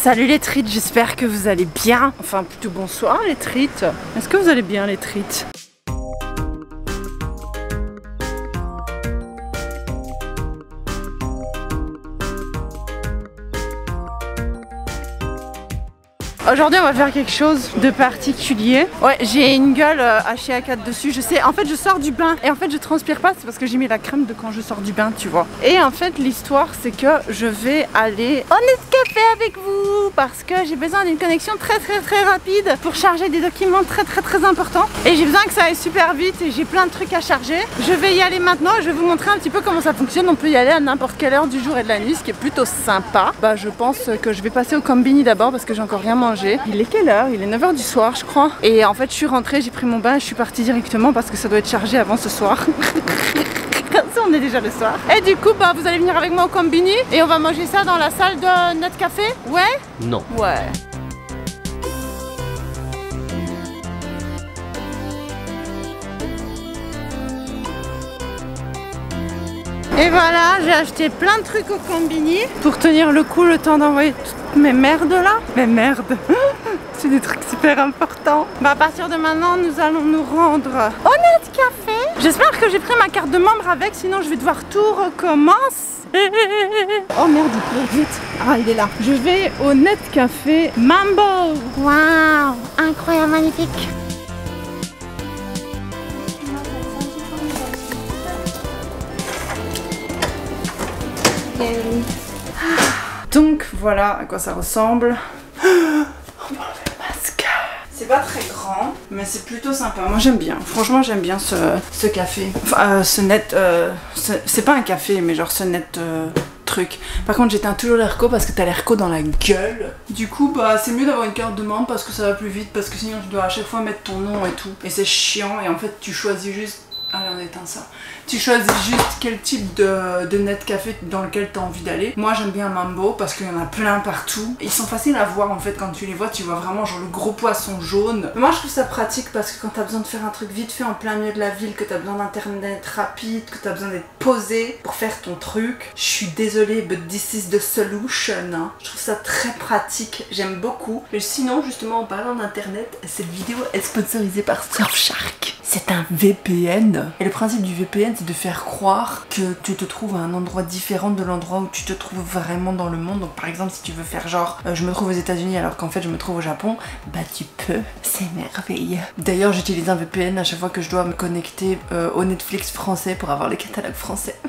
Salut les trites, j'espère que vous allez bien. Enfin plutôt bonsoir les trites. Est-ce que vous allez bien les trites? Aujourd'hui on va faire quelque chose de particulier. Ouais, j'ai une gueule H4 dessus, je sais. En fait je sors du bain et en fait je transpire pas, c'est parce que j'ai mis la crème de quand je sors du bain, tu vois. Et en fait l'histoire c'est que je vais aller au Nescafé avec vous parce que j'ai besoin d'une connexion très rapide pour charger des documents très importants. Et j'ai besoin que ça aille super vite et j'ai plein de trucs à charger. Je vais y aller maintenant et je vais vous montrer un petit peu comment ça fonctionne. On peut y aller à n'importe quelle heure du jour et de la nuit, ce qui est plutôt sympa. Bah je pense que je vais passer au Combini d'abord parce que j'ai encore rien mangé. Il est quelle heure? Il est 9 h du soir je crois. Et en fait je suis rentrée, j'ai pris mon bain et je suis partie directement parce que ça doit être chargé avant ce soir. Ça on est déjà le soir. Et du coup bah vous allez venir avec moi au Combini et on va manger ça dans la salle de notre café? Ouais? Non. Ouais. Et voilà, j'ai acheté plein de trucs au Combini pour tenir le coup le temps d'envoyer toutes mes merdes là. Mais merde, c'est des trucs super importants. Bah à partir de maintenant, nous allons nous rendre au Nescafé. J'espère que j'ai pris ma carte de membre avec, sinon je vais devoir tout recommencer. Oh merde, il court vite. Ah, il est là. Je vais au Nescafé Mambo. Waouh, incroyable, magnifique. Donc voilà à quoi ça ressemble. On va enlever le masque. C'est pas très grand, mais c'est plutôt sympa. Moi j'aime bien. Franchement j'aime bien ce café. Enfin ce net. C'est pas un café, mais genre ce net truc. Par contre j'éteins toujours l'AirCo parce que t'as l'AirCo dans la gueule. Du coup bah c'est mieux d'avoir une carte de membre parce que ça va plus vite, parce que sinon tu dois à chaque fois mettre ton nom et tout. Et c'est chiant et en fait tu choisis juste. Allez on éteint ça. Tu choisis juste quel type de net café dans lequel tu as envie d'aller. Moi j'aime bien Mambo parce qu'il y en a plein partout. Ils sont faciles à voir en fait quand tu les vois, tu vois vraiment genre le gros poisson jaune. Mais moi je trouve ça pratique parce que quand tu as besoin de faire un truc vite fait en plein milieu de la ville, que tu as besoin d'internet rapide, que tu as besoin d'être posé pour faire ton truc. Je suis désolée, but this is the solution. Hein. Je trouve ça très pratique, j'aime beaucoup. Et sinon justement en parlant d'internet, cette vidéo est sponsorisée par Surfshark. C'est un VPN. Et le principe du VPN c'est de faire croire que tu te trouves à un endroit différent de l'endroit où tu te trouves vraiment dans le monde. Donc par exemple si tu veux faire genre je me trouve aux États-Unis alors qu'en fait je me trouve au Japon, bah tu peux, c'est merveilleux. D'ailleurs j'utilise un VPN à chaque fois que je dois me connecter au Netflix français pour avoir les catalogues français.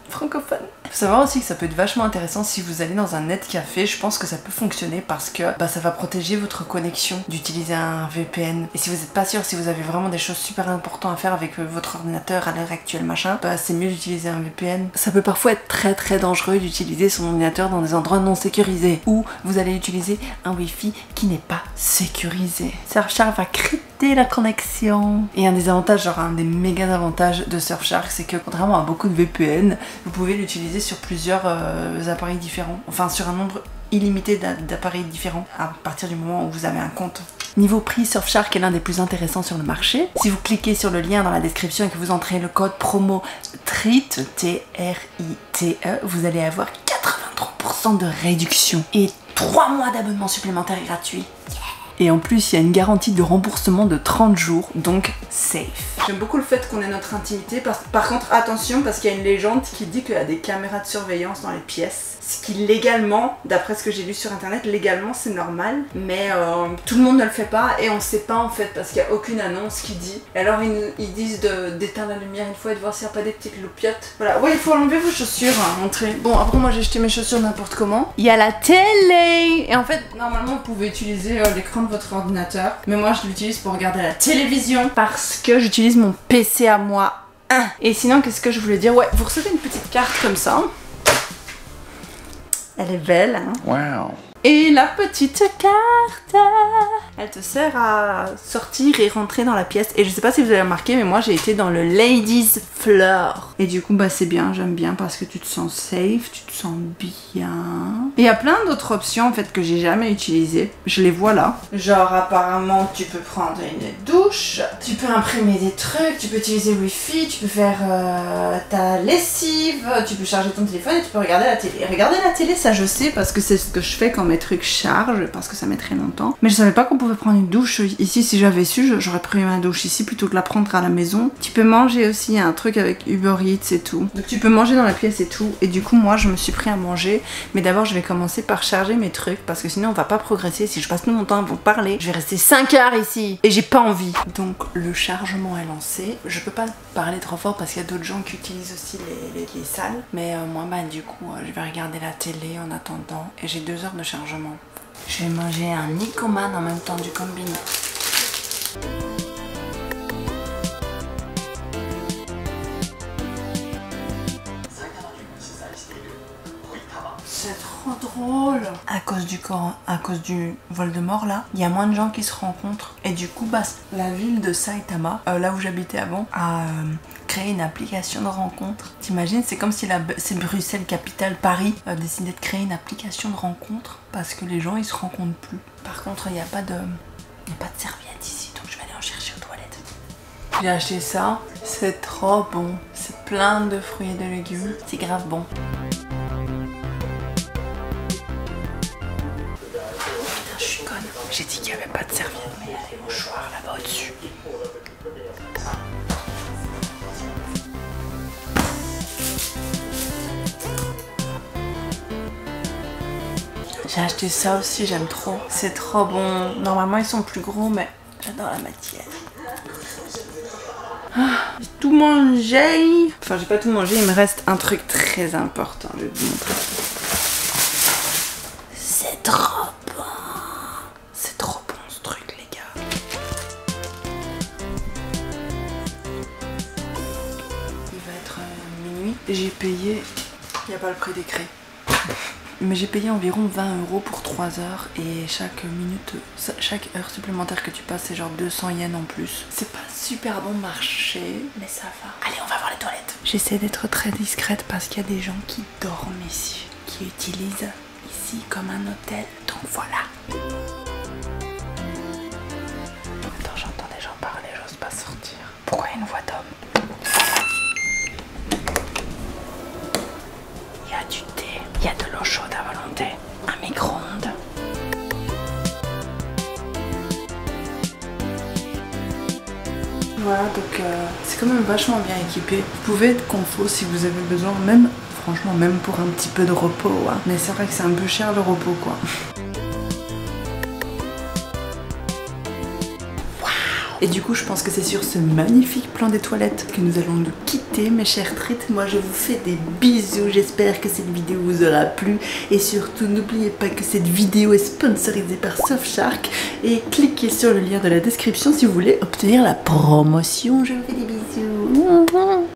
Francophone. Faut savoir aussi que ça peut être vachement intéressant si vous allez dans un net café. Je pense que ça peut fonctionner parce que bah, ça va protéger votre connexion d'utiliser un VPN. Et si vous n'êtes pas sûr, si vous avez vraiment des choses super importantes à faire avec votre ordinateur à l'heure actuelle machin, bah c'est mieux d'utiliser un VPN. Ça peut parfois être très dangereux d'utiliser son ordinateur dans des endroits non sécurisés ou vous allez utiliser un wifi qui n'est pas sécurisé. Surfshark va crypter la connexion. Et un des avantages, genre un des méga avantages de Surfshark, c'est que contrairement à beaucoup de VPN, vous pouvez l'utiliser sur plusieurs appareils différents, enfin sur un nombre illimité d'appareils différents à partir du moment où vous avez un compte. Niveau prix, Surfshark est l'un des plus intéressants sur le marché. Si vous cliquez sur le lien dans la description et que vous entrez le code promo TRITE, T-R-I-T-E, vous allez avoir 83% de réduction et 3 mois d'abonnement supplémentaire gratuit. Et en plus, il y a une garantie de remboursement de 30 jours, donc safe. J'aime beaucoup le fait qu'on ait notre intimité. Par contre, attention, parce qu'il y a une légende qui dit qu'il y a des caméras de surveillance dans les pièces. Ce qui légalement, d'après ce que j'ai lu sur internet, légalement c'est normal. Mais tout le monde ne le fait pas et on sait pas en fait parce qu'il n'y a aucune annonce qui dit. Et alors ils disent d'éteindre la lumière une fois et de voir s'il n'y a pas des petites loupiottes. Voilà, ouais il faut enlever vos chaussures, hein, montrer. Bon après moi j'ai jeté mes chaussures n'importe comment. Il y a la télé. Et en fait normalement vous pouvez utiliser l'écran de votre ordinateur. Mais moi je l'utilise pour regarder la télévision. Parce que j'utilise mon PC à moi. Et sinon qu'est-ce que je voulais dire? Ouais, vous recevez une petite carte comme ça. Elle est belle, hein? Wow. Et la petite carte, elle te sert à sortir et rentrer dans la pièce. Et je sais pas si vous avez remarqué, mais moi j'ai été dans le Ladies Floor. Et du coup, bah c'est bien, j'aime bien parce que tu te sens safe, tu te sens bien. Et il y a plein d'autres options en fait que j'ai jamais utilisées. Je les vois là. Genre apparemment, tu peux prendre une douche, tu peux imprimer des trucs, tu peux utiliser le Wi-Fi, tu peux faire ta lessive, tu peux charger ton téléphone et tu peux regarder la télé. Regarder la télé, ça je sais parce que c'est ce que je fais quand mes mes trucs chargent parce que ça met très longtemps. Mais je savais pas qu'on pouvait prendre une douche ici. Si j'avais su, j'aurais pris ma douche ici plutôt que la prendre à la maison. Tu peux manger aussi, il y a un truc avec Uber Eats et tout. Donc tu peux manger dans la pièce et tout. Et du coup moi je me suis pris à manger. Mais d'abord je vais commencer par charger mes trucs parce que sinon on va pas progresser. Si je passe tout mon temps à vous parler, je vais rester 5 heures ici. Et j'ai pas envie. Donc le chargement est lancé. Je peux pas parler trop fort parce qu'il y a d'autres gens qui utilisent aussi les salles. Mais moi bah du coup je vais regarder la télé en attendant. Et j'ai 2 heures de chargement. Je vais manger un Nicoman en même temps du combiné. C'est trop drôle. À cause du Voldemort là, il y a moins de gens qui se rencontrent. Et du coup, bah, la ville de Saitama, là où j'habitais avant, a créé une application de rencontre. T'imagines, c'est comme si c'est Bruxelles, capitale, Paris, décidait de créer une application de rencontre parce que les gens ils se rencontrent plus. Par contre, il n'y a pas de serviette ici, donc je vais aller en chercher aux toilettes. J'ai acheté ça, c'est trop bon. C'est plein de fruits et de légumes, c'est grave bon. Je suis conne, j'ai dit qu'il n'y avait pas de serviette, mais il y a des mouchoirs là-bas au-dessus. J'ai acheté ça aussi, j'aime trop. C'est trop bon. Normalement ils sont plus gros, mais j'adore la matière. Ah, j'ai tout mangé. Enfin j'ai pas tout mangé, il me reste un truc très important, je vais vous montrer. C'est trop bon. C'est trop bon ce truc les gars. Il va être minuit. J'ai payé, il n'y a pas le prix décret. Mais j'ai payé environ 20 € pour 3 heures et chaque heure supplémentaire que tu passes c'est genre 200 yens en plus. C'est pas super bon marché, mais ça va. Allez, on va voir les toilettes. J'essaie d'être très discrète parce qu'il y a des gens qui dorment ici, qui utilisent ici comme un hôtel. Donc voilà. Attends, j'entends des gens parler, j'ose pas sortir. Pourquoi il y a une voix d'homme? Il y a du thé, il y a de l'eau chaude à volonté, un micro-ondes. Voilà, donc c'est quand même vachement bien équipé. Vous pouvez être confo si vous avez besoin, même franchement, même pour un petit peu de repos. Hein. Mais c'est vrai que c'est un peu cher le repos quoi. Et du coup je pense que c'est sur ce magnifique plan des toilettes que nous allons nous quitter mes chères trites. Moi je vous fais des bisous, j'espère que cette vidéo vous aura plu. Et surtout n'oubliez pas que cette vidéo est sponsorisée par Surfshark. Et cliquez sur le lien de la description si vous voulez obtenir la promotion. Je vous fais des bisous.